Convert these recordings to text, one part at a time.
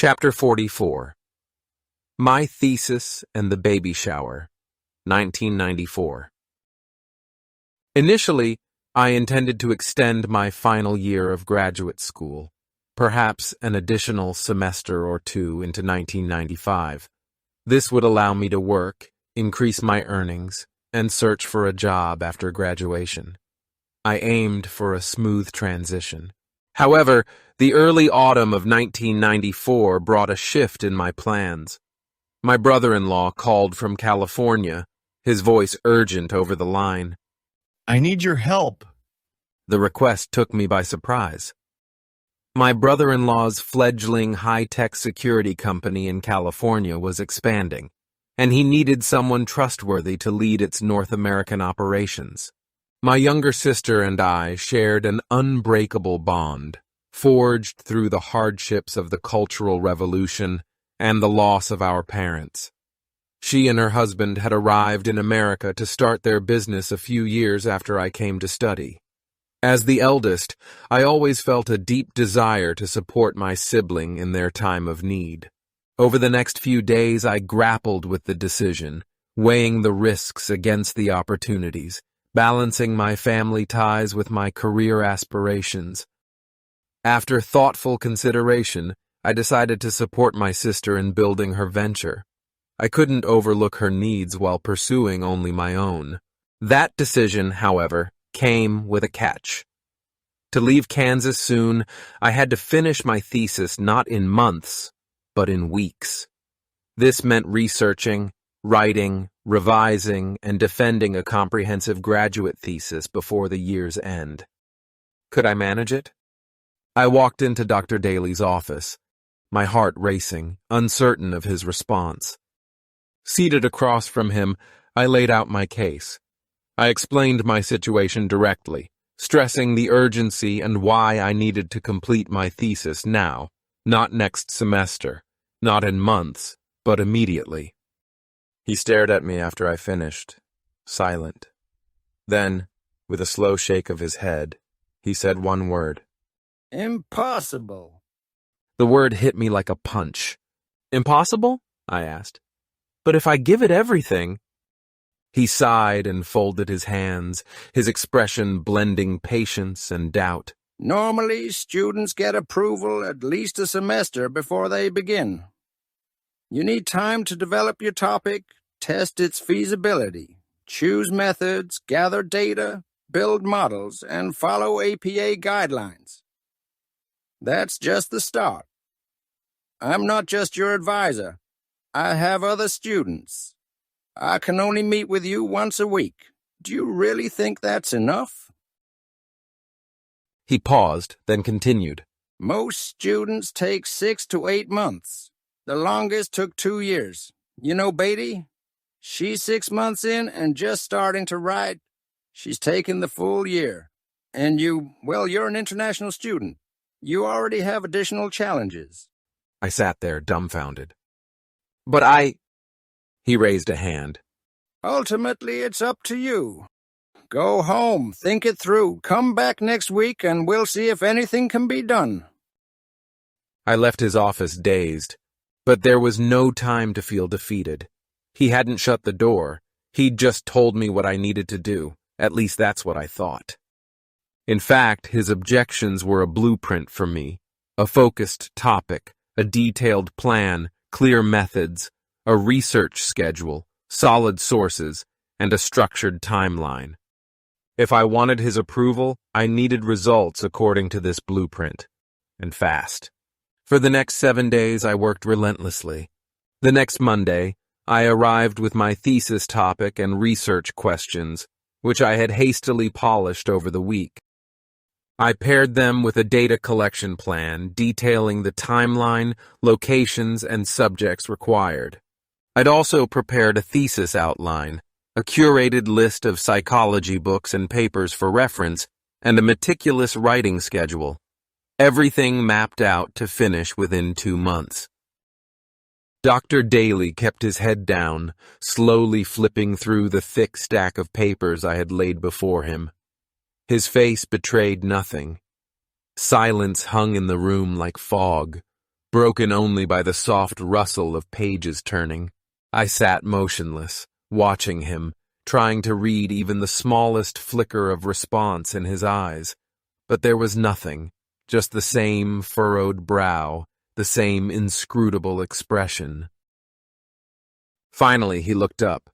Chapter 44. My Thesis and the Baby Shower, 1994. Initially, I intended to extend my final year of graduate school, perhaps an additional semester or two into 1995. This would allow me to work, increase my earnings, and search for a job after graduation. I aimed for a smooth transition. However, the early autumn of 1994 brought a shift in my plans. My brother-in-law called from California, his voice urgent over the line. I need your help. The request took me by surprise. My brother-in-law's fledgling high-tech security company in California was expanding, and he needed someone trustworthy to lead its North American operations. My younger sister and I shared an unbreakable bond, forged through the hardships of the Cultural Revolution and the loss of our parents. She and her husband had arrived in America to start their business a few years after I came to study. As the eldest, I always felt a deep desire to support my sibling in their time of need. Over the next few days, I grappled with the decision, weighing the risks against the opportunities, balancing my family ties with my career aspirations. After thoughtful consideration, I decided to support my sister in building her venture. I couldn't overlook her needs while pursuing only my own. That decision, however, came with a catch. To leave Kansas soon, I had to finish my thesis not in months, but in weeks. This meant researching, writing, revising, and defending a comprehensive graduate thesis before the year's end. Could I manage it? I walked into Dr. Daly's office, my heart racing, uncertain of his response. Seated across from him, I laid out my case. I explained my situation directly, stressing the urgency and why I needed to complete my thesis now, not next semester, not in months, but immediately. He stared at me after I finished, silent. Then, with a slow shake of his head, he said one word. Impossible. The word hit me like a punch. Impossible? I asked. But if I give it everything... He sighed and folded his hands, his expression blending patience and doubt. Normally, students get approval at least a semester before they begin. You need time to develop your topic, test its feasibility, choose methods, gather data, build models, and follow APA guidelines. That's just the start. I'm not just your advisor. I have other students. I can only meet with you once a week. Do you really think that's enough? He paused, then continued. Most students take 6 to 8 months. The longest took 2 years. You know Beatty? She's 6 months in and just starting to write. She's taken the full year. And you're an international student. You already have additional challenges. I sat there dumbfounded. But He raised a hand. Ultimately, it's up to you. Go home, think it through, come back next week, and we'll see if anything can be done. I left his office dazed, but there was no time to feel defeated. He hadn't shut the door. He'd just told me what I needed to do. At least that's what I thought. In fact, his objections were a blueprint for me, a focused topic, a detailed plan, clear methods, a research schedule, solid sources, and a structured timeline. If I wanted his approval, I needed results according to this blueprint, and fast. For the next 7 days, I worked relentlessly. The next Monday, I arrived with my thesis topic and research questions, which I had hastily polished over the week. I paired them with a data collection plan detailing the timeline, locations, and subjects required. I'd also prepared a thesis outline, a curated list of psychology books and papers for reference, and a meticulous writing schedule. Everything mapped out to finish within 2 months. Dr. Daly kept his head down, slowly flipping through the thick stack of papers I had laid before him. His face betrayed nothing. Silence hung in the room like fog, broken only by the soft rustle of pages turning. I sat motionless, watching him, trying to read even the smallest flicker of response in his eyes. But there was nothing, just the same furrowed brow, the same inscrutable expression. Finally, he looked up.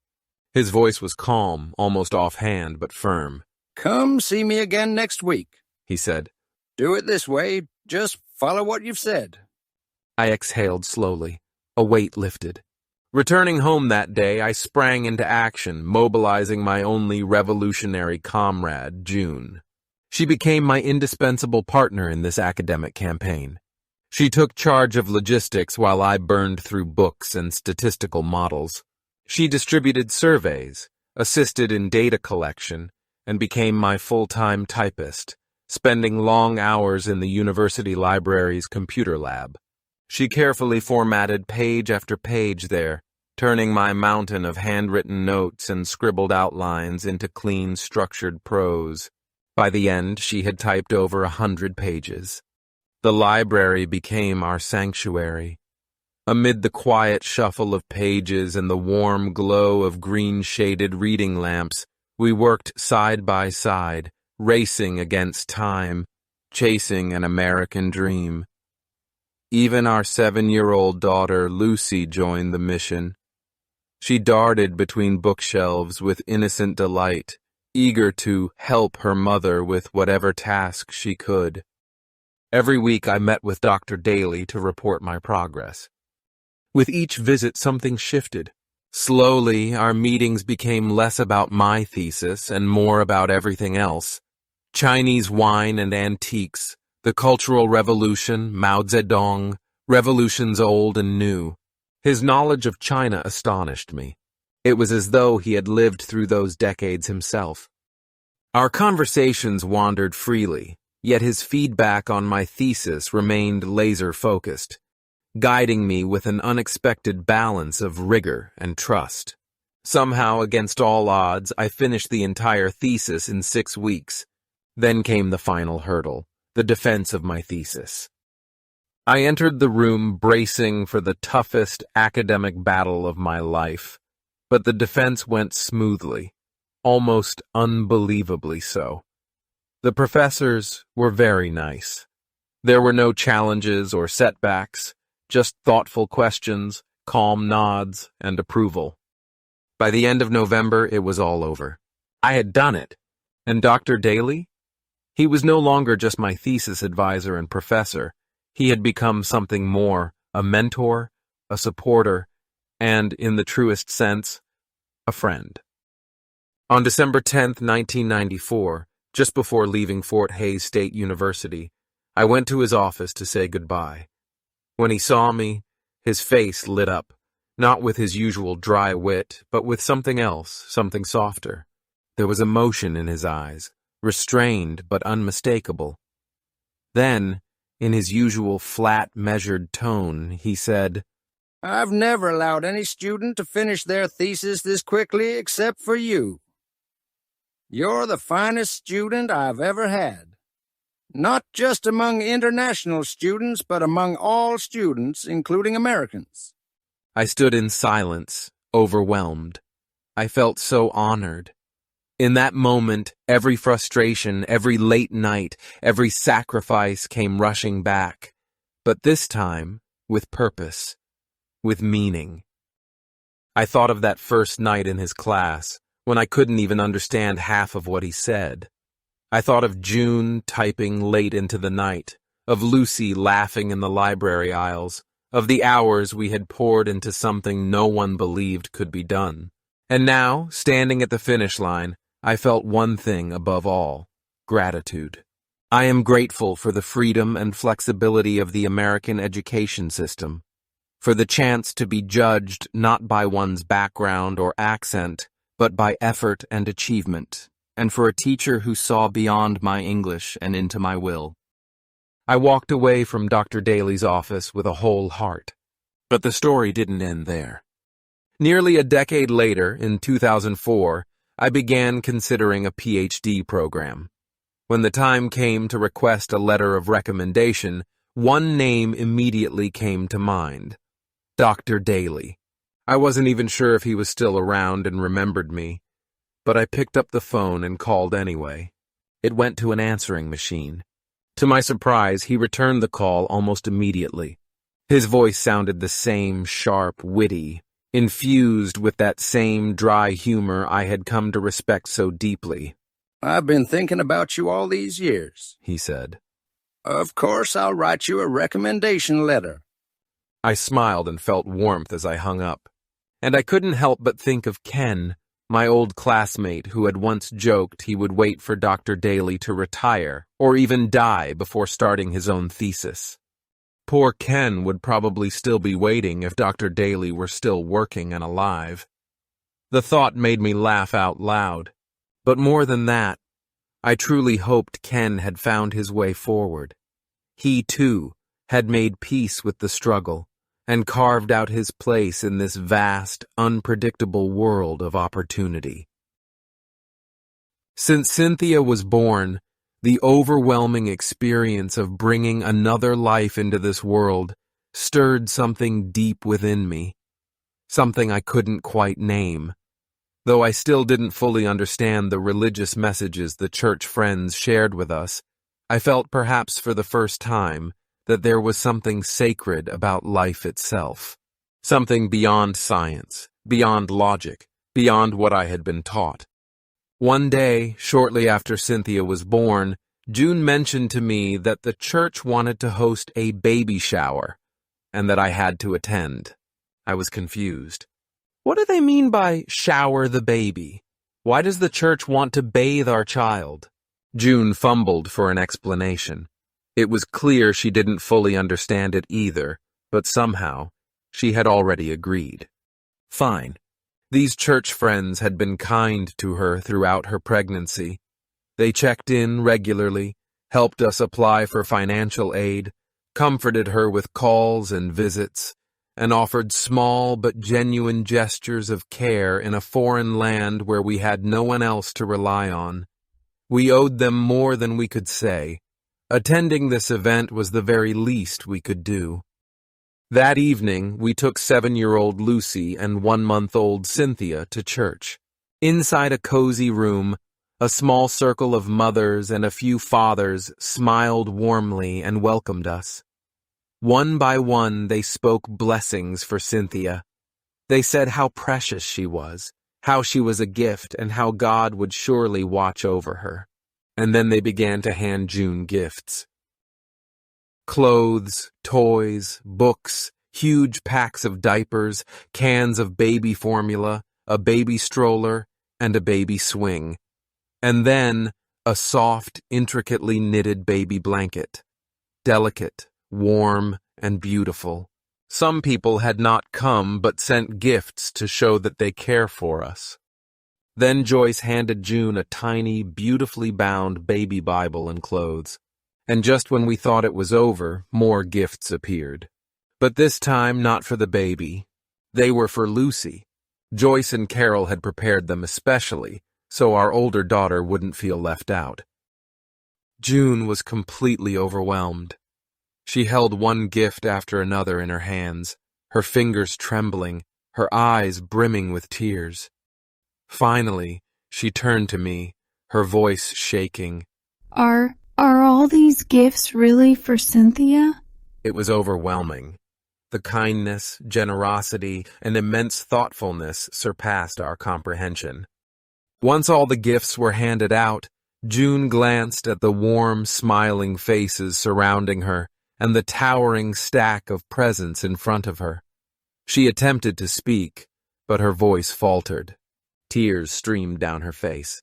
His voice was calm, almost offhand, but firm. "Come see me again next week," he said. "Do it this way. Just follow what you've said." I exhaled slowly. A weight lifted. Returning home that day, I sprang into action, mobilizing my only revolutionary comrade, June. She became my indispensable partner in this academic campaign. She took charge of logistics while I burned through books and statistical models. She distributed surveys, assisted in data collection, and became my full-time typist, spending long hours in the university library's computer lab. She carefully formatted page after page there, turning my mountain of handwritten notes and scribbled outlines into clean, structured prose. By the end, she had typed over 100 pages. The library became our sanctuary. Amid the quiet shuffle of pages and the warm glow of green-shaded reading lamps, we worked side by side, racing against time, chasing an American dream. Even our 7-year-old daughter, Lucy, joined the mission. She darted between bookshelves with innocent delight, eager to help her mother with whatever task she could. Every week I met with Dr. Daly to report my progress. With each visit, something shifted. Slowly, our meetings became less about my thesis and more about everything else. Chinese wine and antiques, the Cultural Revolution, Mao Zedong, revolutions old and new. His knowledge of China astonished me. It was as though he had lived through those decades himself. Our conversations wandered freely, yet his feedback on my thesis remained laser-focused, guiding me with an unexpected balance of rigor and trust. Somehow, against all odds, I finished the entire thesis in 6 weeks. Then came the final hurdle, the defense of my thesis. I entered the room bracing for the toughest academic battle of my life, but the defense went smoothly, almost unbelievably so. The professors were very nice. There were no challenges or setbacks, just thoughtful questions, calm nods, and approval. By the end of November, it was all over. I had done it. And Dr. Daly? He was no longer just my thesis advisor and professor. He had become something more, a mentor, a supporter, and, in the truest sense, a friend. On December 10th, 1994, just before leaving Fort Hays State University, I went to his office to say goodbye. When he saw me, his face lit up, not with his usual dry wit, but with something else, something softer. There was emotion in his eyes, restrained but unmistakable. Then, in his usual flat, measured tone, he said, "I've never allowed any student to finish their thesis this quickly except for you. You're the finest student I've ever had. Not just among international students, but among all students, including Americans." I stood in silence, overwhelmed. I felt so honored. In that moment, every frustration, every late night, every sacrifice came rushing back. But this time, with purpose, with meaning. I thought of that first night in his class, when I couldn't even understand half of what he said. I thought of June typing late into the night, of Lucy laughing in the library aisles, of the hours we had poured into something no one believed could be done. And now, standing at the finish line, I felt one thing above all: gratitude. I am grateful for the freedom and flexibility of the American education system, for the chance to be judged not by one's background or accent, but by effort and achievement, and for a teacher who saw beyond my English and into my will. I walked away from Dr. Daly's office with a whole heart. But the story didn't end there. Nearly a decade later, in 2004, I began considering a PhD program. When the time came to request a letter of recommendation, One name immediately came to mind: Dr. Daly. I wasn't even sure if he was still around and remembered me, but I picked up the phone and called anyway. It went to an answering machine. To my surprise, he returned the call almost immediately. His voice sounded the same sharp, witty, infused with that same dry humor I had come to respect so deeply. "I've been thinking about you all these years," he said. "Of course I'll write you a recommendation letter." I smiled and felt warmth as I hung up. And I couldn't help but think of Ken, my old classmate who had once joked he would wait for Dr. Daly to retire or even die before starting his own thesis. Poor Ken would probably still be waiting if Dr. Daly were still working and alive. The thought made me laugh out loud. But more than that, I truly hoped Ken had found his way forward. He, too, had made peace with the struggle and carved out his place in this vast, unpredictable world of opportunity. Since Cynthia was born, the overwhelming experience of bringing another life into this world stirred something deep within me, something I couldn't quite name. Though I still didn't fully understand the religious messages the church friends shared with us, I felt perhaps for the first time that there was something sacred about life itself, something beyond science, beyond logic, beyond what I had been taught. One day, shortly after Cynthia was born, June mentioned to me that the church wanted to host a baby shower, and that I had to attend. I was confused. What do they mean by shower the baby? Why does the church want to bathe our child? June fumbled for an explanation. It was clear she didn't fully understand it either, but somehow she had already agreed. Fine. These church friends had been kind to her throughout her pregnancy. They checked in regularly, helped us apply for financial aid, comforted her with calls and visits, and offered small but genuine gestures of care in a foreign land where we had no one else to rely on. We owed them more than we could say. Attending this event was the very least we could do. That evening, we took 7-year-old Lucy and 1-month-old Cynthia to church. Inside a cozy room, a small circle of mothers and a few fathers smiled warmly and welcomed us. One by one, they spoke blessings for Cynthia. They said how precious she was, how she was a gift, and how God would surely watch over her. And then they began to hand June gifts. Clothes, toys, books, huge packs of diapers, cans of baby formula, a baby stroller, and a baby swing. And then a soft, intricately knitted baby blanket. Delicate, warm, and beautiful. Some people had not come but sent gifts to show that they care for us. Then Joyce handed June a tiny, beautifully bound baby Bible and clothes. And just when we thought it was over, more gifts appeared. But this time not for the baby. They were for Lucy. Joyce and Carol had prepared them especially, so our older daughter wouldn't feel left out. June was completely overwhelmed. She held one gift after another in her hands, her fingers trembling, her eyes brimming with tears. Finally, she turned to me, her voice shaking. Are all these gifts really for Cynthia? It was overwhelming. The kindness, generosity, and immense thoughtfulness surpassed our comprehension. Once all the gifts were handed out, June glanced at the warm, smiling faces surrounding her and the towering stack of presents in front of her. She attempted to speak, but her voice faltered. Tears streamed down her face.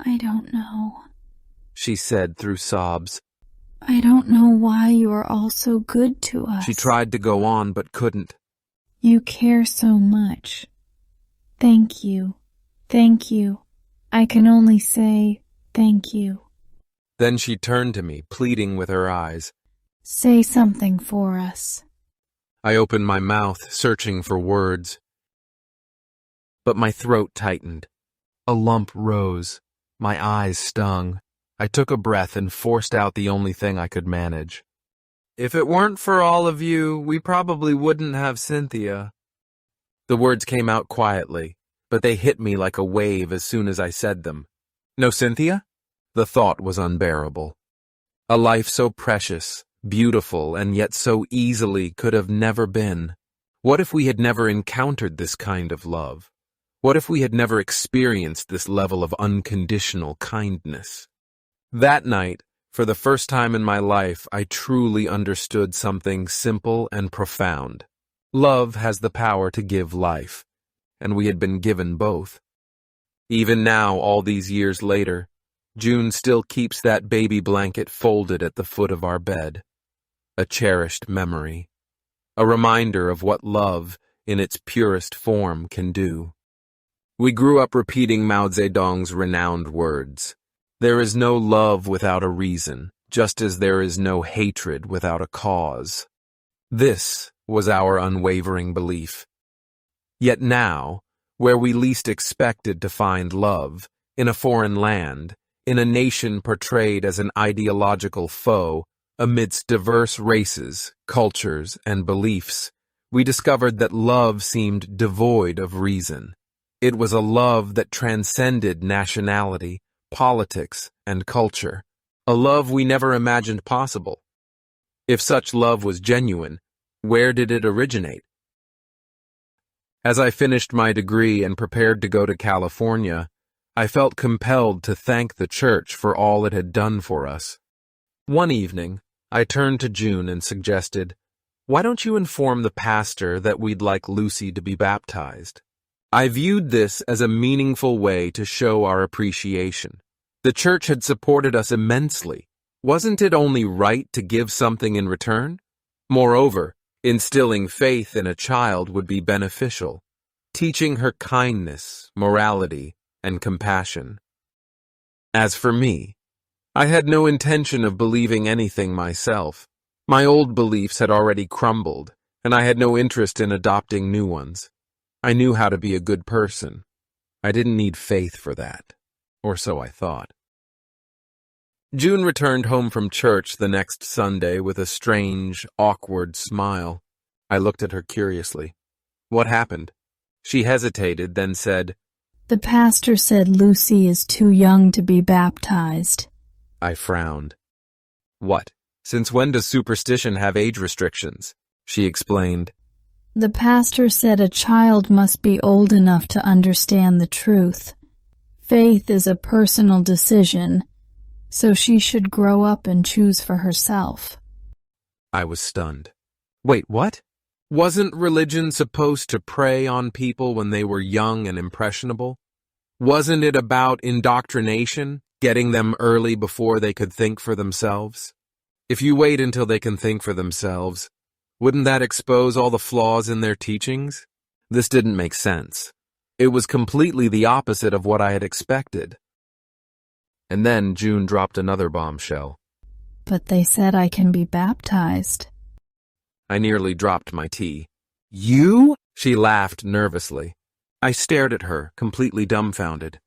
I don't know, she said through sobs. I don't know why you are all so good to us. She tried to go on but couldn't. You care so much. Thank you. Thank you. I can only say thank you. Then she turned to me, pleading with her eyes. Say something for us. I opened my mouth, searching for words. But my throat tightened. A lump rose. My eyes stung. I took a breath and forced out the only thing I could manage. If it weren't for all of you, we probably wouldn't have Cynthia. The words came out quietly, but they hit me like a wave as soon as I said them. No Cynthia? The thought was unbearable. A life so precious, beautiful, and yet so easily could have never been. What if we had never encountered this kind of love? What if we had never experienced this level of unconditional kindness? That night, for the first time in my life, I truly understood something simple and profound. Love has the power to give life, and we had been given both. Even now, all these years later, June still keeps that baby blanket folded at the foot of our bed. A cherished memory. A reminder of what love, in its purest form, can do. We grew up repeating Mao Zedong's renowned words. There is no love without a reason, just as there is no hatred without a cause. This was our unwavering belief. Yet now, where we least expected to find love, in a foreign land, in a nation portrayed as an ideological foe, amidst diverse races, cultures, and beliefs, we discovered that love seemed devoid of reason. It was a love that transcended nationality, politics, and culture, a love we never imagined possible. If such love was genuine, where did it originate? As I finished my degree and prepared to go to California, I felt compelled to thank the church for all it had done for us. One evening, I turned to June and suggested, "Why don't you inform the pastor that we'd like Lucy to be baptized?" I viewed this as a meaningful way to show our appreciation. The church had supported us immensely. Wasn't it only right to give something in return? Moreover, instilling faith in a child would be beneficial, teaching her kindness, morality, and compassion. As for me, I had no intention of believing anything myself. My old beliefs had already crumbled, and I had no interest in adopting new ones. I knew how to be a good person. I didn't need faith for that, or so I thought. June returned home from church the next Sunday with a strange, awkward smile. I looked at her curiously. What happened? She hesitated, then said, "The pastor said Lucy is too young to be baptized." I frowned. What? Since when does superstition have age restrictions? She explained. "The pastor said a child must be old enough to understand the truth. Faith is a personal decision, so she should grow up and choose for herself." I was stunned. Wait, what? Wasn't religion supposed to prey on people when they were young and impressionable? Wasn't it about indoctrination, getting them early before they could think for themselves? If you wait until they can think for themselves, wouldn't that expose all the flaws in their teachings? This didn't make sense. It was completely the opposite of what I had expected. And then June dropped another bombshell. "But they said I can be baptized." I nearly dropped my tea. You? She laughed nervously. I stared at her, completely dumbfounded.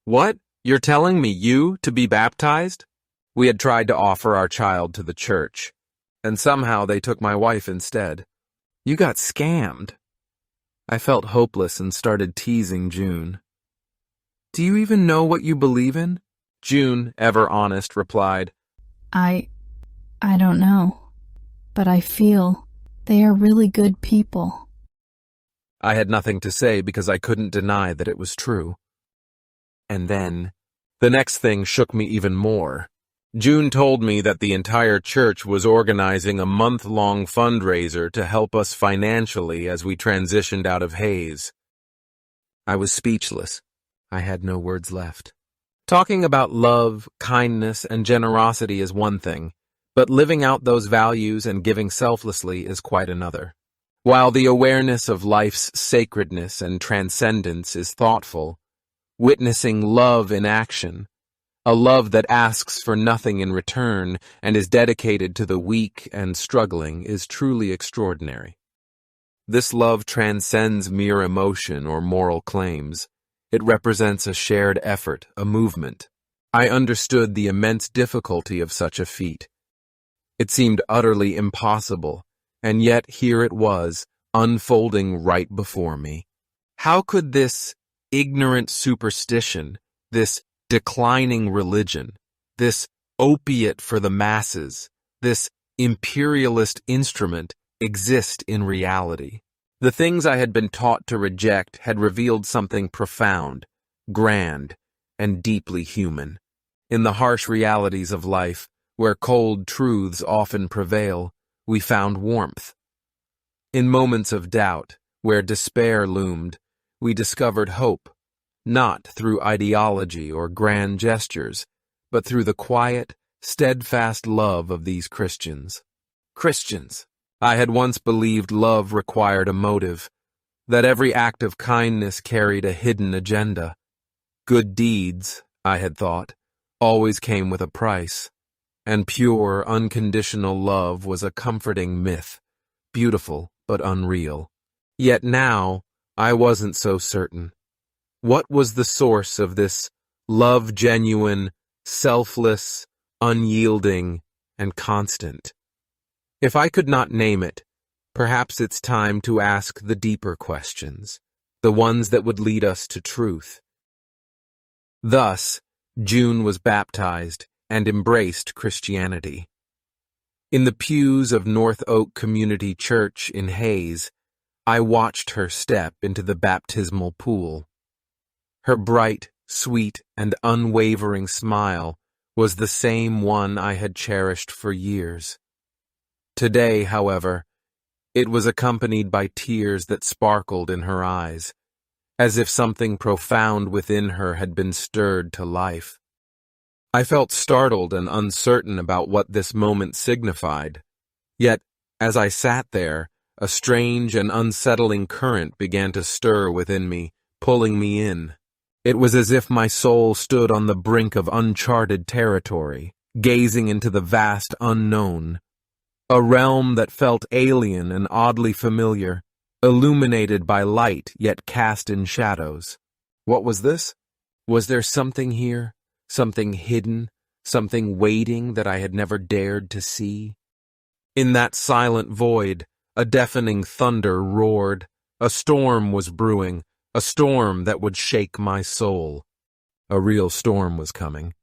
What? You're telling me you to be baptized? We had tried to offer our child to the church, and somehow they took my wife instead. You got scammed. I felt hopeless and started teasing June. Do you even know what you believe in? June, ever honest, replied, I don't know, but I feel they are really good people." I had nothing to say because I couldn't deny that it was true. And then, the next thing shook me even more. June told me that the entire church was organizing a month-long fundraiser to help us financially as we transitioned out of Hays. I was speechless. I had no words left. Talking about love, kindness, and generosity is one thing, but living out those values and giving selflessly is quite another. While the awareness of life's sacredness and transcendence is thoughtful, witnessing love in action, a love that asks for nothing in return and is dedicated to the weak and struggling, is truly extraordinary. This love transcends mere emotion or moral claims. It represents a shared effort, a movement. I understood the immense difficulty of such a feat. It seemed utterly impossible, and yet here it was, unfolding right before me. How could this ignorant superstition, this declining religion, this opiate for the masses, this imperialist instrument exist in reality? The things I had been taught to reject had revealed something profound, grand, and deeply human. In the harsh realities of life, where cold truths often prevail, we found warmth. In moments of doubt, where despair loomed, we discovered hope, not through ideology or grand gestures, but through the quiet, steadfast love of these Christians. Christians! I had once believed love required a motive, that every act of kindness carried a hidden agenda. Good deeds, I had thought, always came with a price, and pure, unconditional love was a comforting myth, beautiful but unreal. Yet now, I wasn't so certain. What was the source of this love genuine, selfless, unyielding, and constant? If I could not name it, perhaps it's time to ask the deeper questions, the ones that would lead us to truth. Thus, June was baptized and embraced Christianity. In the pews of North Oak Community Church in Hayes, I watched her step into the baptismal pool. Her bright, sweet, and unwavering smile was the same one I had cherished for years. Today, however, it was accompanied by tears that sparkled in her eyes, as if something profound within her had been stirred to life. I felt startled and uncertain about what this moment signified. Yet, as I sat there, a strange and unsettling current began to stir within me, pulling me in. It was as if my soul stood on the brink of uncharted territory, gazing into the vast unknown, a realm that felt alien and oddly familiar, illuminated by light yet cast in shadows. What was this? Was there something here? Something hidden, something waiting that I had never dared to see? In that silent void, a deafening thunder roared. A storm was brewing, a storm that would shake my soul. A real storm was coming.